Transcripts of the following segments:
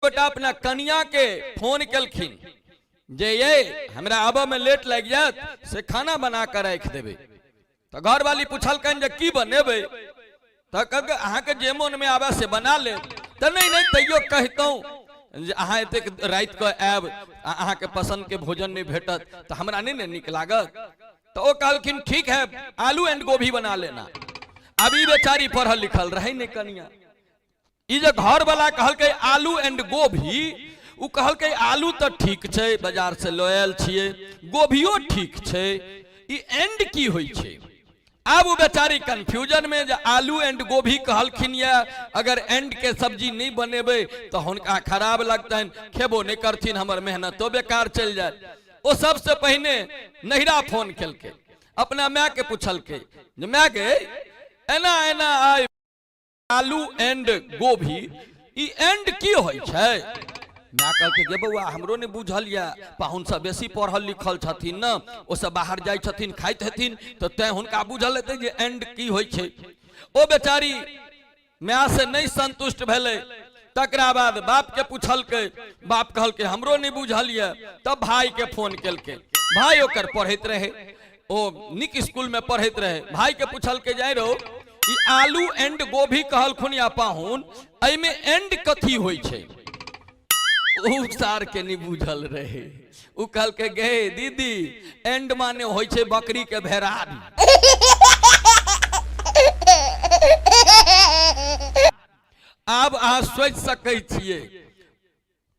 गोटा अपना कनिया के फोन कलखिन जे ये हमरा आबा में लेट लग जात से खाना बना कर रख देबे। तो घर वाली पूछलकन जे की बनेबे तो कहके अहाँ के जे मन में आवे से बना ले। तो नहीं नहीं तैयो कहतौ जे अहाँ एते रात को आब अहाँ के पसंद के भोजन नहीं भेटत तो हमरा नहीं नीक लागत। तो वो कहलखिन ठीक है आलू एंड गोभी बना लेना। अभी बेचारी पढ़ल लिखल रहे नहीं कनिया जो घर वाला कहलकै आलू एंड गोभी उ कहलकै आलू तो ठीक छै बाजार से लोयल छिए गोभियो ठीक छै ई एंड की होई छै। अब वो बेचारी कंफ्यूजन में जे आलू एंड गोभी कहलखिन या अगर एंड के सब्जी नहीं बनेबे तो हुनका खराब लगतन खेबो नहीं करथिन हमर मेहनत तो बेकार चल जाए। वो सबसे पहले नहिरा फोन केलकै अपना माय के पूछलकै जे माय गे एना एना आइ आलू एंड गोभी ई एंड की होय छै। माय कहलकै गे बौआ हमरो ने बुझल या पाहुन सब बेसी पढ़ल लिखल छथिन न ओ सब बाहर जाय छथिन खाइत हथिन तो तै हुनका बुझल हेतै जे एंड की होय छै। ओ बेचारी माय से नहीं संतुष्ट भेलै तकरा बाद बाप के पूछलकै बाप कहलकै हमरो नहीं बुझल या तब भाई के फोन केलकै भाई ओकर पढ़ैत रहे ओ निक स्कूल में पढ़ैत रहे भाई के पूछलकै जाय रो ई आलू एंड गोभी कहलखुन या पाहुन एमे एंड कथी होय छै। उ सार के नहीं बुझल रहे उ कहलकै गे दीदी एंड माने होय छै बकरी के भेरारी। अब अहाँ सोच सकै छियै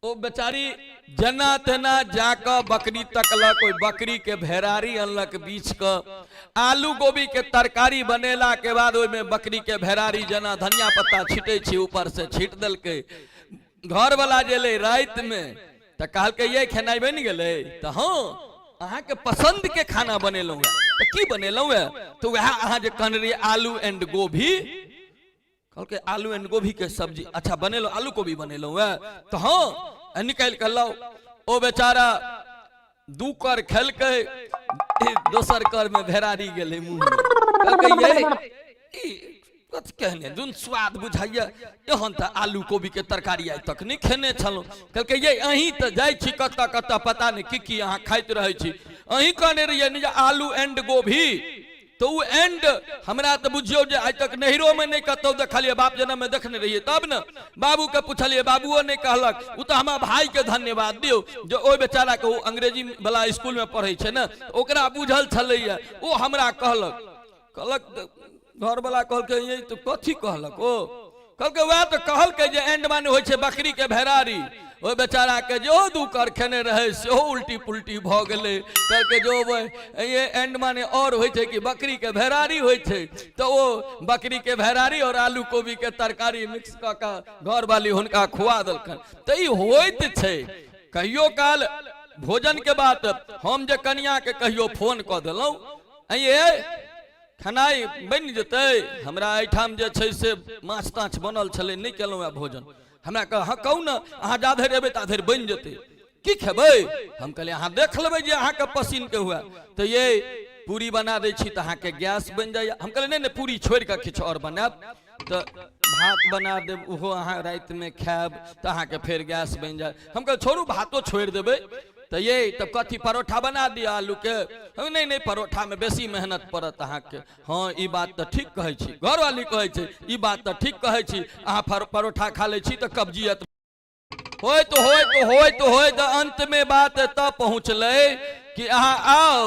ओ बेचारी जना तना जाकर बकरी तकलक कोई बकरी के भेरारी अनलक बीच क आलू गोभी के तरकारी बनेला के बाद ओय में बकरी के भेरारी जना धनिया पत्ता छिटे छी ऊपर से छीट देलकै। घर वाला जेले रात में तो कहलकै ये खेनाई बन गेलै तो हाँ अहाँ के पसंद के खाना बनेलौ तो की बनेलौ तो वह अहाँ जे कहने रहिए आलू एंड गोभी कहलकै आलू एंड गोभी के सब्जी अच्छा बनेलो आलू गोभी बनेलौ तो हाँ निकाल कर लाओ। ओ बेचारा दू कर खेलकै दोसर कर में भेरारी गेलै मुंह में कहलकै ये कथि कहने जोन स्वाद बुझाइया एहन त आलू गोभी के तरकारी आइ तक नहीं खेने छलौ। कहलकै ये अहीं त जाय छी कत कत पता नहीं की अहाँ खाइत रहै छी अहीं कहने रहिए आलू एंड गोभी तो वो एंड हमरा तो बुझियो जे आज तक नहिरो में नहीं कतौ देखलिए बाप जन्म में देखने रहिए तब न बाबू के पूछलिए बाबूओ नहीं कहलक उ तो हमार भाई के धन्यवाद दियो जो ओ बेचारा के अंग्रेजी वाला स्कूल में पढ़े छै न ओकरा बुझल छलैया ओ हमरा कहलक घर वाला कहलकै ये तो कथी कहलक ओ कहलकै वह तो कहलकै जे एंड माने होय छै बकरी के भेरारी। ओ बेचारा के जो दू कर खेने रहे से उल्टी पुल्टी भ गेलै कहलकै जो ये एंड माने और होय छै कि बकरी के भेरारी होय छै तो वो बकरी के भेरारी और आलू गोभी के तरकारी मिक्स क के घर वाली हुनका खुआ देलखन। तो ई होइत छै कहियो काल भोजन के बात हम जे कनिया के कहियो फोन क देलौ ये खेनाई बन जेतै हमरा एठाम जे छै से माछ ताछ बनल छलै नहीं केलौ भोजन हमरा कह हाँ कहू न अहाँ जाधर एबै ताधर बन जेतै की खेबै हम कहलिए अहाँ देख लेबै जे अहाँ के पसीन के हुआ तो ये पूरी बना दै छी तो अहाँ के गैस बन जाइए। हम कहलिए नहीं पूरी छोड़ के किछु और बनाब तो भात बना देब ओहो अहाँ रात में खायब तो अहाँ के फिर गैस बन जाए। हम कहलिए छोड़ू भातो छोड़ देबै तो ये तब कथी परोठा बना दिया आलू के नहीं नहीं परोठा में बेसी मेहनत पड़त अहाँ के। हाँ ई बात तो ठीक कहै छी घर वाली कहै छै ई बात तो ठीक कहै छी अहाँ परोठा खा ले छी तो कब्जियत होय तो अंत में बात तब पहुँचलै कि अहाँ आओ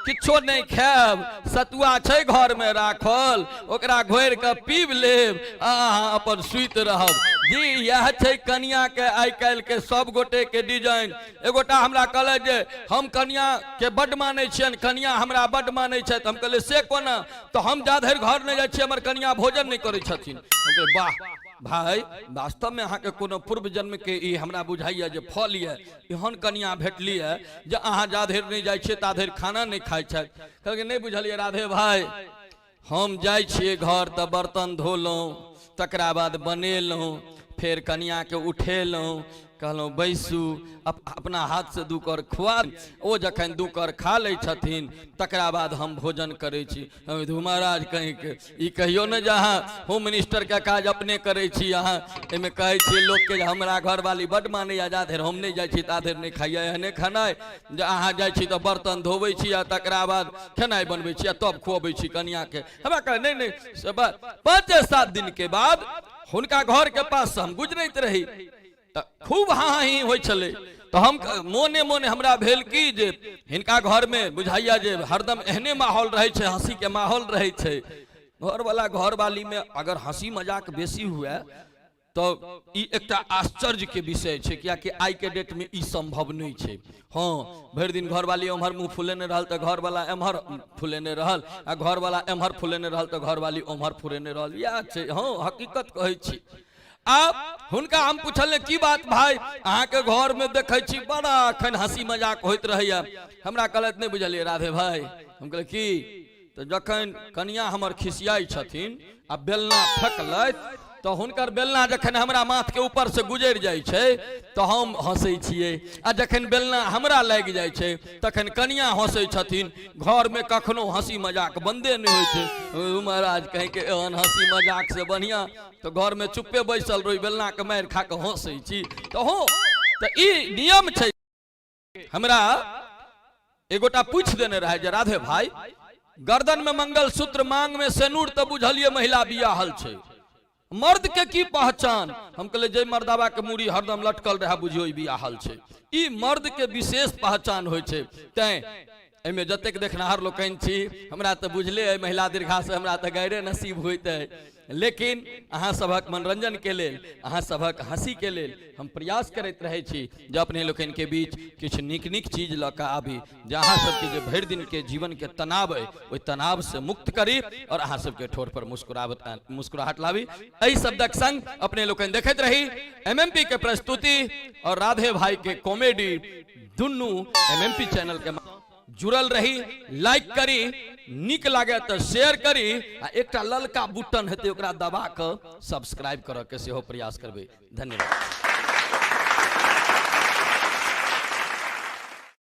किछो नहीं खायब सतुआ छै घर में राखल ओकरा घोर के पीब लेब अहाँ अपन सुइत रहब। जी यह छै कनिया के आइ काल्हि के सब गोटे के डिजाइन। एगोटा हमरा कहले जे हम कनिया के बड मानै छियन कनिया हमरा बड मानै छथि। हम कहले से कोना तो हम जाधर घर नहीं जाइ छी हमर कनिया भोजन नहीं करै छथिन। हम कहले वाह भाई वास्तव में अहाँ के कोनो पूर्व जन्म के ई हमरा बुझाइया जे फल ये एहन कनिया भेटली है जे अहाँ जाधर नहीं जाइ छियै ताधर खाना नहीं खाइ छथि। कहलकै नहीं बुझलिए राधे भाई हम जाइ छियै घर तो बर्तन धोलौं तकरा बाद बनेलौं फिर कनिया के उठेलहुँ, कहलहुँ बैसू, अपना हाथ से दू कर खुआ। ओ जखन दू कर खा लै छथिन तकरा बाद हम भोजन करै छी। महाराज कहीं के ई कहियो न जहाँ होम मिनिस्टर के काज अपने करै छी, अहाँ एहिमे कहै छियै लोक के हमरा घरवाली बड्ड मानैया, जा धरि हम नहीं जाइ छी ता धरि नहीं खाइया एहने खेनाइ, जे अहाँ जाइ छी तऽ बर्तन धोबै छी आ तकरा बाद खेनाइ बनबै छी आ तब खुअबै छी कनिया के। हमरा कहे नहीं नहीं, 5-7 दिन के बाद हुनका घर के पास से हम गुजरैत रही, खूब हाँ ही होइ छलै। तो हम मोने मोने हमरा भेल कि जे हिनका घर में बुझाइया जे हरदम एहने माहौल रहे छे, हंसी के माहौल रहे छे। घरवाला घरवाली में अगर हंसी मजाक बेसी हुए तो ई एकटा आश्चर्य के विषय छे, कियाकि आई के डेट में ई संभव नहीं छे। हाँ, भर दिन घरवाली एम्हर मुँह फुलेने रहल तो घरवाला एम्हर फुलेने रहल, आ घरवाला एम्हर फुलेने रहल तो घरवाली ओम्हर फुलेने रहल, या छे। हाँ, हकीकत कहै छी। आप हुनका हम पूछल की बात भाई, अहाँ के घर में देखे छी बड़ा अखन हंसी मजाक होइत रहैया। हमरा कहलत नहीं बुझलिए राधे भाई। हम कहले की, तो जखन कनिया हमर खिसियाई छथिन आ बेलना फेंकलत तो हुनकर बेलना जखन हमरा माथ के ऊपर से गुजर जाय छे तो हम हंसै छियै, आ जखन बेलना हमरा लाग जाय छे तखन कनिया हंसै छथिन। घर में कखनो हंसी मजाक बंदे नहीं होय छे। महाराज कहे के एहन हंसी मजाक से बढ़िया तो घर में चुप्पे बैसल रही, बेलना के मार खा के हंसै छी। तो हो तो ई नियम छे। हमरा एगोटा पूछ देने रहे जे राधे भाई, गर्दन में मंगलसूत्र मांग में सेनूर तो बुझलिए महिला बियाहल छे, मर्द के की पहचान? हम कहले जय मर्दावा के मूड़ी हरदम लटकल रहा बुझियो बियाहल छे। ई मर्द के विशेष पहचान होय छे। तैं एमे जतेक देखनाहार लोकनि छी, हमरा तो बुझले है महिला दीर्घा से हमरा तो गैरे नसीब होइत है, लेकिन अहाँ सबक मनोरंजन के लेल, अहाँ सबक हंसी के लेल हम प्रयास करैत रहे छी जे अपने लोकनि के बीच किछ नीक नीक चीज ल के आबी, जे अहाँ सबके जे भरि दिन के जीवन के तनाव है ओहि तनाव से मुक्त करी और अहाँ सबके ठोर पर मुस्कुराहट लावी। एहि शब्दक संग अपने लोकनि देखैत रही एमएमपी के प्रस्तुति और राधे भाई के कॉमेडी, दुनू एमएमपी चैनल के जुड़ल रही। लाइक करी, निक लागे तो शेयर करी, आ एकटा ललका बटन हेते ओकरा दबा के सब्सक्राइब करऽ के सेहो प्रयास करबे। धन्यवाद।